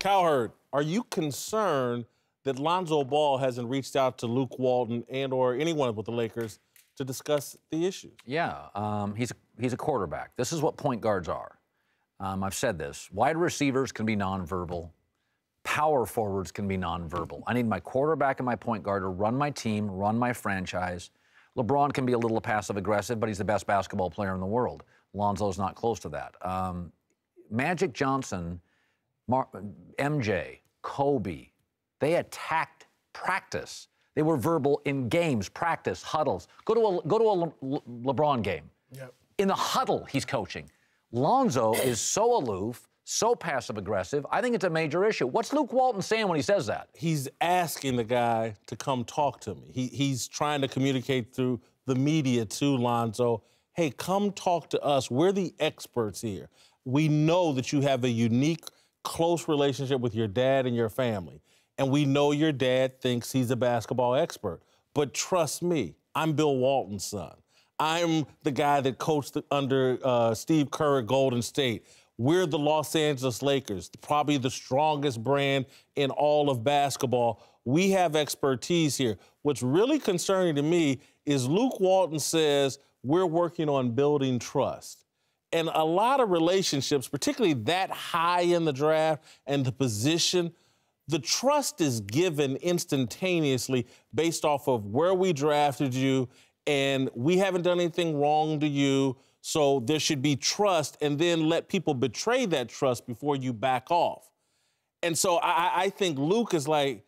Cowherd, are you concerned that Lonzo Ball hasn't reached out to Luke Walton and/or anyone with the Lakers to discuss the issues? Yeah, he's a quarterback. This is what point guards are. I've said this. Wide receivers can be nonverbal. Power forwards can be nonverbal. I need my quarterback and my point guard to run my team, run my franchise. LeBron can be a little passive-aggressive, but he's the best basketball player in the world. Lonzo's not close to that. Magic Johnson, MJ, Kobe, they attacked practice. They were verbal in games, practice, huddles. Go to a LeBron game. Yep. In the huddle, he's coaching. Lonzo is so aloof, so passive-aggressive. I think it's a major issue. What's Luke Walton saying when he says that? He's asking the guy to come talk to me. He's trying to communicate through the media to Lonzo. Hey, come talk to us. We're the experts here. We know that you have a unique, close relationship with your dad and your family. And we know your dad thinks he's a basketball expert. But trust me, I'm Bill Walton's son. I'm the guy that coached under Steve Kerr at Golden State. We're the Los Angeles Lakers, probably the strongest brand in all of basketball. We have expertise here. What's really concerning to me is Luke Walton says we're working on building trust. And a lot of relationships, particularly that high in the draft and the position, the trust is given instantaneously based off of where we drafted you, and we haven't done anything wrong to you, so there should be trust, and then let people betray that trust before you back off. And so I think Luke is like,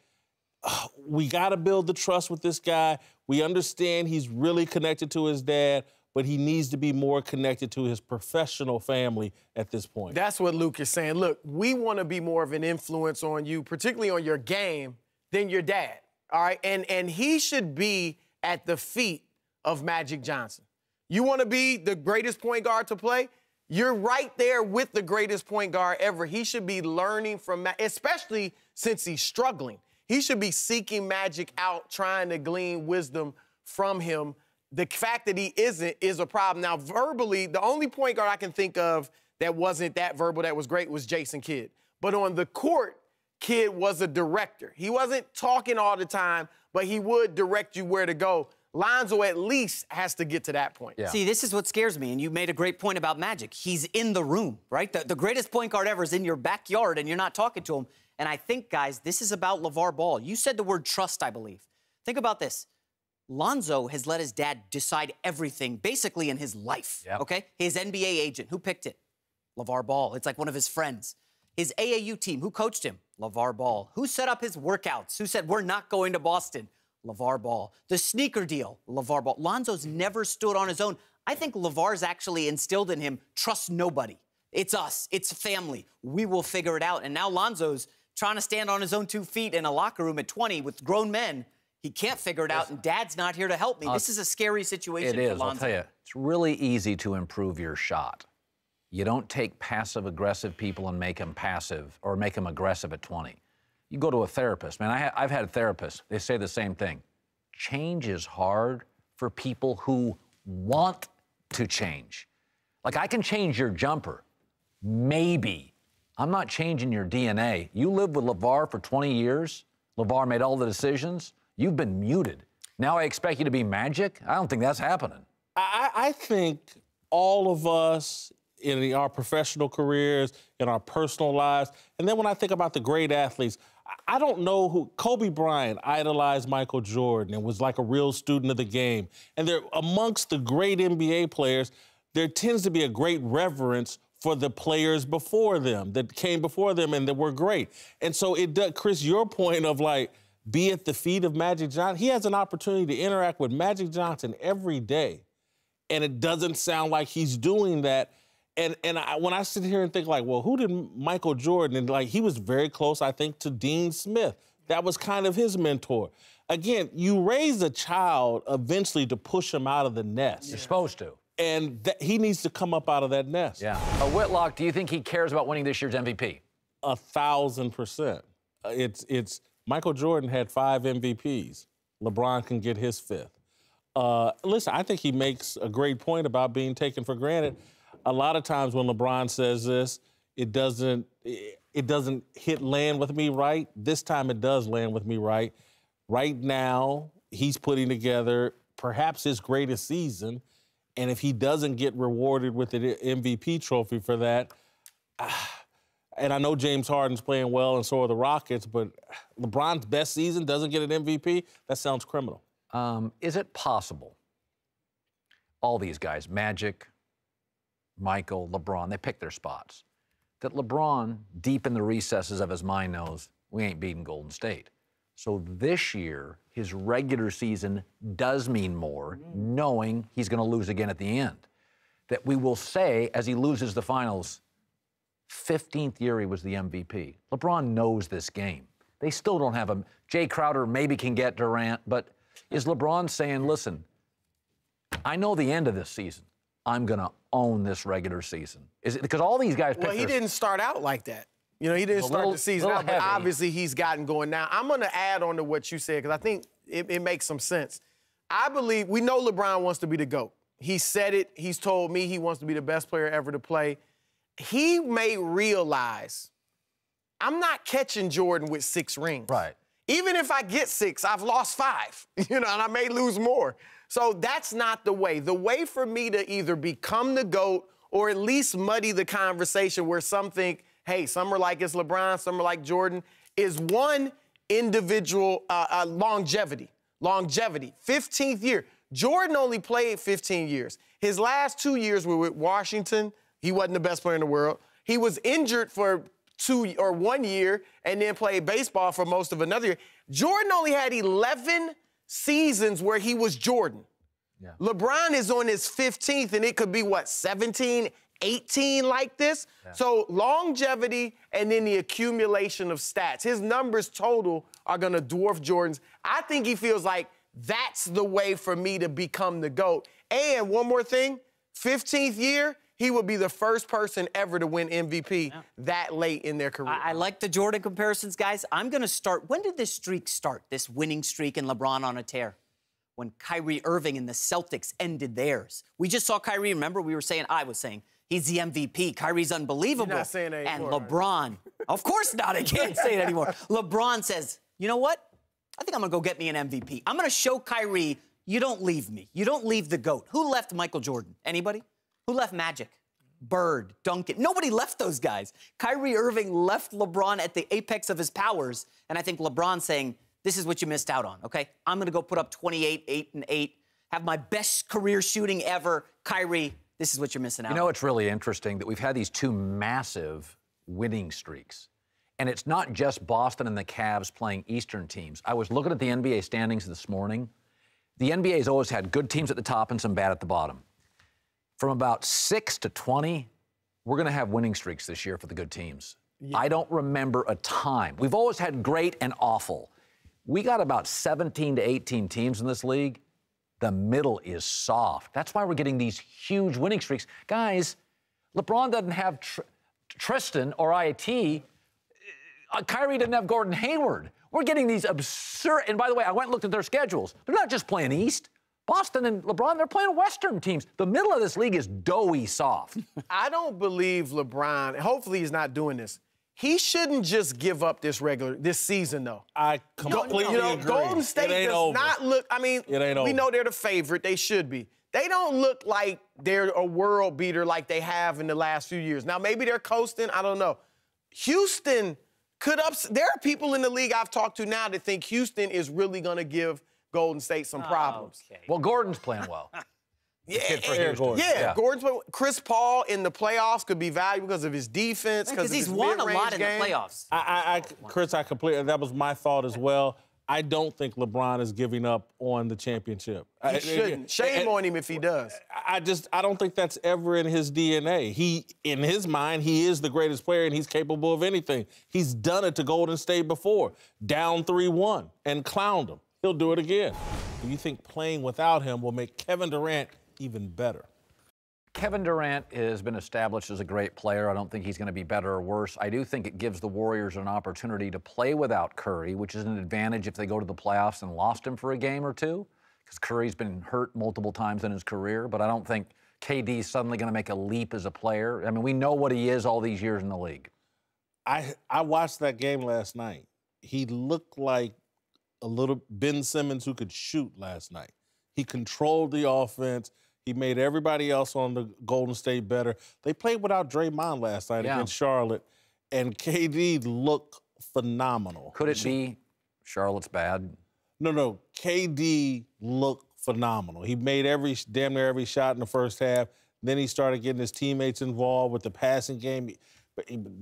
oh, we got to build the trust with this guy. We understand he's really connected to his dad, but he needs to be more connected to his professional family at this point. That's what Luke is saying. Look, we want to be more of an influence on you, particularly on your game, than your dad, all right? And he should be at the feet of Magic Johnson. You want to be the greatest point guard to play? You're right there with the greatest point guard ever. He should be learning from, especially since he's struggling. He should be seeking Magic out, trying to glean wisdom from him. The fact that he isn't is a problem. Now, verbally, the only point guard I can think of that wasn't that verbal that was great was Jason Kidd. But on the court, Kidd was a director. He wasn't talking all the time, but he would direct you where to go. Lonzo at least has to get to that point. Yeah. See, this is what scares me, and you made a great point about Magic. He's in the room, right? The greatest point guard ever is in your backyard, and you're not talking to him. And I think, guys, this is about LeVar Ball. You said the word trust, I believe. Think about this. Lonzo has let his dad decide everything, basically, in his life, okay? His NBA agent, who picked it? LeVar Ball. It's like one of his friends. His AAU team, who coached him? LeVar Ball. Who set up his workouts? Who said, we're not going to Boston? LeVar Ball. The sneaker deal, LeVar Ball. Lonzo's never stood on his own. I think LeVar's actually instilled in him, trust nobody. It's us. It's family. We will figure it out. And now Lonzo's trying to stand on his own 2 feet in a locker room at 20 with grown men. He can't figure it out, and Dad's not here to help me. This is a scary situation for Lonzo. It is, I'll tell you. It's really easy to improve your shot. You don't take passive-aggressive people and make them passive or make them aggressive at 20. You go to a therapist. Man, I've had therapists. They say the same thing. Change is hard for people who want to change. Like, I can change your jumper. Maybe. I'm not changing your DNA. You lived with LeVar for 20 years. LeVar made all the decisions. You've been muted. Now I expect you to be Magic? I don't think that's happening. I think all of us in our professional careers, in our personal lives, and then when I think about the great athletes, I don't know who. Kobe Bryant idolized Michael Jordan and was like a real student of the game. And they're amongst the great NBA players, there tends to be a great reverence for the players before them, that came before them and that were great. And so it does, Chris, your point of like, be at the feet of Magic Johnson. He has an opportunity to interact with Magic Johnson every day, and it doesn't sound like he's doing that. And when I sit here and think like, well, who did Michael Jordan? And like, he was very close, I think, to Dean Smith. That was kind of his mentor. Again, you raise a child eventually to push him out of the nest. You're supposed to. And he needs to come up out of that nest. Yeah. Whitlock, do you think he cares about winning this year's MVP? 1,000%. It's Michael Jordan had 5 MVPs. LeBron can get his 5th. Listen, I think he makes a great point about being taken for granted. A lot of times when LeBron says this, it doesn't, it doesn't land with me right. This time it does land with me right. Right now, he's putting together perhaps his greatest season, and if he doesn't get rewarded with the MVP trophy for that, and I know James Harden's playing well and so are the Rockets, but LeBron's best season doesn't get an MVP? That sounds criminal. Is it possible, all these guys, Magic, Michael, LeBron, they pick their spots, that LeBron, deep in the recesses of his mind, knows we ain't beating Golden State. So this year, his regular season does mean more, knowing he's going to lose again at the end. That we will say, as he loses the finals, 15th year he was the MVP. LeBron knows this game. They still don't have him. Jay Crowder maybe can get Durant, but is LeBron saying, listen, I know the end of this season. I'm going to own this regular season. Is it because all these guys Well, he didn't start out like that. You know, he didn't start the season out, but obviously he's gotten going now. I'm going to add on to what you said because I think it makes some sense. I believe, we know LeBron wants to be the GOAT. He said it. He's told me he wants to be the best player ever to play. He may realize, I'm not catching Jordan with 6 rings. Right. Even if I get 6, I've lost 5, you know, and I may lose more. So that's not the way. The way for me to either become the GOAT or at least muddy the conversation where some think, hey, some are like it's LeBron, some are like Jordan, is one, individual longevity. Longevity. 15th year. Jordan only played 15 years. His last 2 years were with Washington. He wasn't the best player in the world. He was injured for 1 year and then played baseball for most of another year. Jordan only had 11 seasons where he was Jordan. Yeah. LeBron is on his 15th, and it could be, 17, 18 like this? Yeah. So longevity and then the accumulation of stats. His numbers total are going to dwarf Jordan's. I think he feels like that's the way for me to become the GOAT. And one more thing, 15th year, he would be the first person ever to win MVP that late in their career. I like the Jordan comparisons, guys. I'm going to start. When did this streak start, this winning streak and LeBron on a tear? When Kyrie Irving and the Celtics ended theirs. We just saw Kyrie. Remember, I was saying, he's the MVP. Kyrie's unbelievable. You're not saying that anymore, and LeBron, of course not. I can't say it anymore. LeBron says, you know what? I think I'm going to go get me an MVP. I'm going to show Kyrie, you don't leave me. You don't leave the GOAT. Who left Michael Jordan? Anybody? Who left Magic? Bird, Duncan. Nobody left those guys. Kyrie Irving left LeBron at the apex of his powers, and I think LeBron's saying, this is what you missed out on, okay? I'm going to go put up 28, 8, and 8, have my best career shooting ever. Kyrie, this is what you're missing out on. You know, it's really interesting that we've had these 2 massive winning streaks. And it's not just Boston and the Cavs playing Eastern teams. I was looking at the NBA standings this morning. The NBA's always had good teams at the top and some bad at the bottom. From about 6 to 20, we're going to have winning streaks this year for the good teams. Yeah. I don't remember a time. We've always had great and awful. We got about 17 to 18 teams in this league. The middle is soft. That's why we're getting these huge winning streaks. Guys, LeBron doesn't have Tristan or IT. Kyrie didn't have Gordon Hayward. We're getting these absurd... And by the way, I went and looked at their schedules. They're not just playing East. Boston and LeBron, they're playing Western teams. The middle of this league is doughy soft. I don't believe LeBron, hopefully he's not doing this. He shouldn't just give up this season, though. I completely agree. Golden State does not look, we know they're the favorite. They should be. They don't look like they're a world beater like they have in the last few years. Now, maybe they're coasting. I don't know. Houston could there are people in the league I've talked to now that think Houston is really going to give Golden State some problems. Okay. Well, Gordon's playing well. Gordon's playing. Chris Paul in the playoffs could be valuable because of his defense. Because he's won a lot in the playoffs. Chris, I completely. That was my thought as well. I don't think LeBron is giving up on the championship. He shouldn't. Shame on him if he does. I don't think that's ever in his DNA. In his mind, he is the greatest player and he's capable of anything. He's done it to Golden State before, down 3-1 and clowned them. He'll do it again. Do you think playing without him will make Kevin Durant even better? Kevin Durant has been established as a great player. I don't think he's going to be better or worse. I do think it gives the Warriors an opportunity to play without Curry, which is an advantage if they go to the playoffs and lost him for a game or two, because Curry's been hurt multiple times in his career. But I don't think KD's suddenly going to make a leap as a player. I mean, we know what he is all these years in the league. I watched that game last night. He looked like a little Ben Simmons who could shoot last night. He controlled the offense. He made everybody else on the Golden State better. They played without Draymond last night against Charlotte, and KD looked phenomenal. Could it be Charlotte's bad? No. KD looked phenomenal. He made damn near every shot in the first half. Then he started getting his teammates involved with the passing game,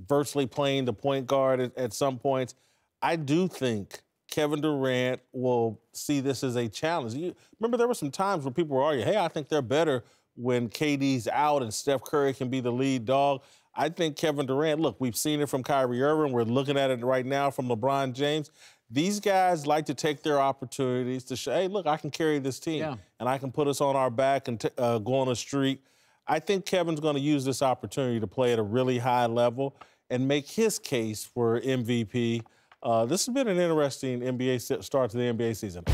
virtually playing the point guard at some points. I do think Kevin Durant will see this as a challenge. Remember, there were some times where people were arguing, hey, I think they're better when KD's out and Steph Curry can be the lead dog. I think Kevin Durant, look, we've seen it from Kyrie Irving. We're looking at it right now from LeBron James. These guys like to take their opportunities to show, hey, look, I can carry this team, and I can put us on our back and go on a streak. I think Kevin's going to use this opportunity to play at a really high level and make his case for MVP. This has been an interesting start to the NBA season.